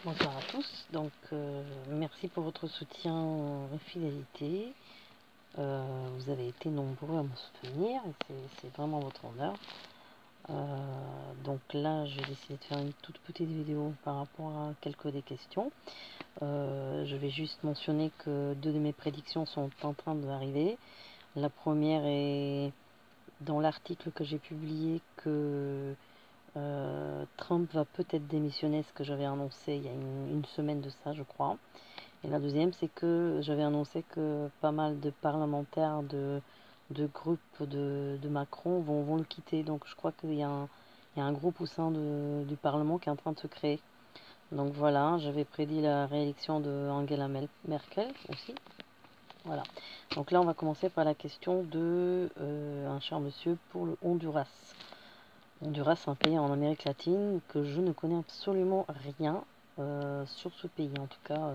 Bonsoir à tous, donc merci pour votre soutien et fidélité. Vous avez été nombreux à me soutenir et c'est vraiment votre honneur. Donc là, j'ai décidé de faire une toute petite vidéo par rapport à quelques des questions. Je vais juste mentionner que deux de mes prédictions sont en train d'arriver. La première est dans l'article que j'ai publié que Trump va peut-être démissionner, ce que j'avais annoncé il y a une semaine de ça, je crois. Et la deuxième, c'est que j'avais annoncé que pas mal de parlementaires de groupes de Macron vont le quitter. Donc je crois qu'il y a un groupe au sein du Parlement qui est en train de se créer. Donc voilà, j'avais prédit la réélection de Angela Merkel aussi. Voilà. Donc là, on va commencer par la question de un cher monsieur pour le Honduras. Honduras, c'est un pays en Amérique latine que je ne connais absolument rien sur ce pays. En tout cas,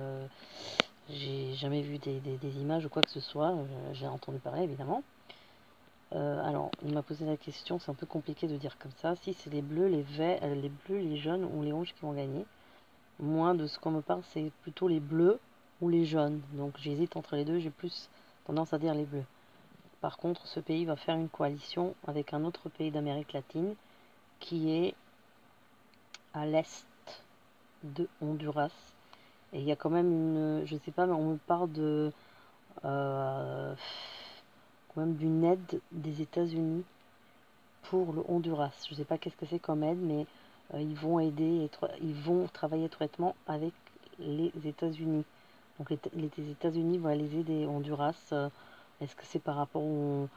j'ai jamais vu des images ou quoi que ce soit. J'ai entendu parler, évidemment. Alors, il m'a posé la question, c'est un peu compliqué de dire comme ça. Si c'est les bleus, les verts, les bleus, les jaunes ou les rouges qui vont gagner. Moi, de ce qu'on me parle, c'est plutôt les bleus ou les jaunes. Donc, j'hésite entre les deux. J'ai plus tendance à dire les bleus. Par contre, ce pays va faire une coalition avec un autre pays d'Amérique latine qui est à l'est de Honduras. Et il y a quand même une, je sais pas, mais on me parle de quand même d'une aide des États-Unis pour le Honduras. Je sais pas qu'est-ce que c'est comme aide, mais ils vont aider, ils vont travailler étroitement avec les États-Unis. Donc les États-Unis vont aller aider Honduras. Est-ce que c'est par rapport au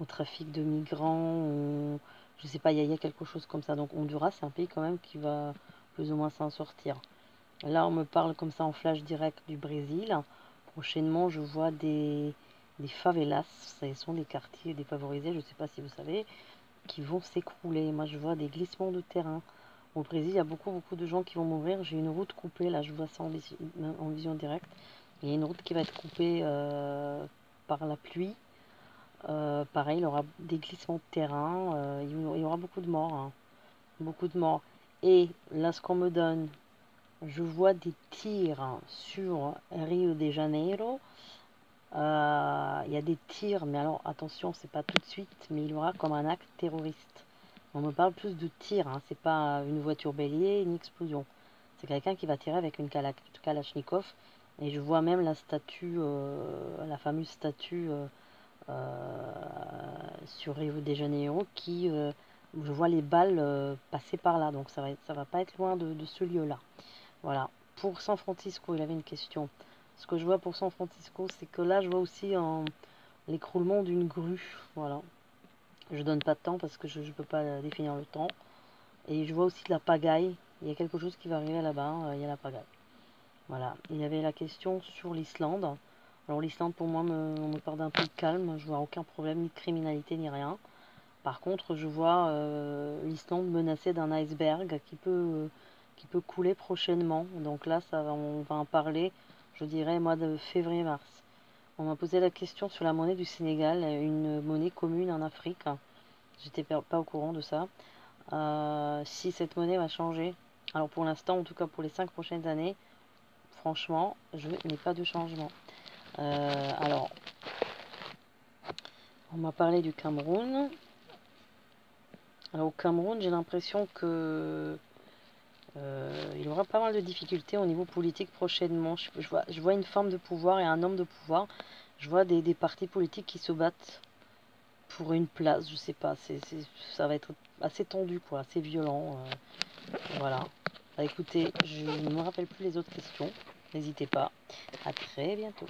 trafic de migrants je sais pas, il y a quelque chose comme ça. Donc Honduras, c'est un pays quand même qui va plus ou moins s'en sortir. Là, on me parle comme ça en flash direct du Brésil. Prochainement, je vois des favelas, ce sont des quartiers défavorisés, je ne sais pas si vous savez, qui vont s'écrouler. Moi, je vois des glissements de terrain. Au Brésil, il y a beaucoup de gens qui vont mourir. J'ai une route coupée, là, je vois ça en vision directe. Il y a une route qui va être coupée par la pluie. Pareil, il y aura des glissements de terrain. Il y aura beaucoup de morts. Hein. Beaucoup de morts. Et là, ce qu'on me donne, je vois des tirs sur Rio de Janeiro. Il y a des tirs, mais alors attention, c'est pas tout de suite, mais il y aura comme un acte terroriste. On me parle plus de tirs, hein, c'est pas une voiture bélier, une explosion. C'est quelqu'un qui va tirer avec une Kalachnikov. Et je vois même la statue, la fameuse statue sur Rio de Janeiro qui, je vois les balles passer par là. Donc ça va pas être loin de ce lieu-là. Voilà. Pour San Francisco, il avait une question. Ce que je vois pour San Francisco, c'est que là, je vois aussi l'écroulement d'une grue. Voilà. Je donne pas de temps parce que je ne peux pas définir le temps. Et je vois aussi de la pagaille. Il y a quelque chose qui va arriver là-bas. Il y a la pagaille. Voilà. Il y avait la question sur l'Islande. Alors l'Islande, pour moi, on me parle d'un peu de calme. Je vois aucun problème, ni de criminalité, ni rien. Par contre, je vois l'Islande menacée d'un iceberg qui peut couler prochainement. Donc là, on va en parler, je dirais, mois de février-mars. On m'a posé la question sur la monnaie du Sénégal, une monnaie commune en Afrique. J'étais pas au courant de ça. Si cette monnaie va changer. Alors pour l'instant, en tout cas pour les 5 prochaines années, franchement, je n'ai pas de changement. Alors, on m'a parlé du Cameroun. Alors au Cameroun, j'ai l'impression que il y aura pas mal de difficultés au niveau politique prochainement. Je vois une femme de pouvoir et un homme de pouvoir. Je vois des partis politiques qui se battent pour une place. Je sais pas, ça va être assez tendu, quoi, assez violent. Voilà. Bah, écoutez, je ne me rappelle plus les autres questions. N'hésitez pas. À très bientôt.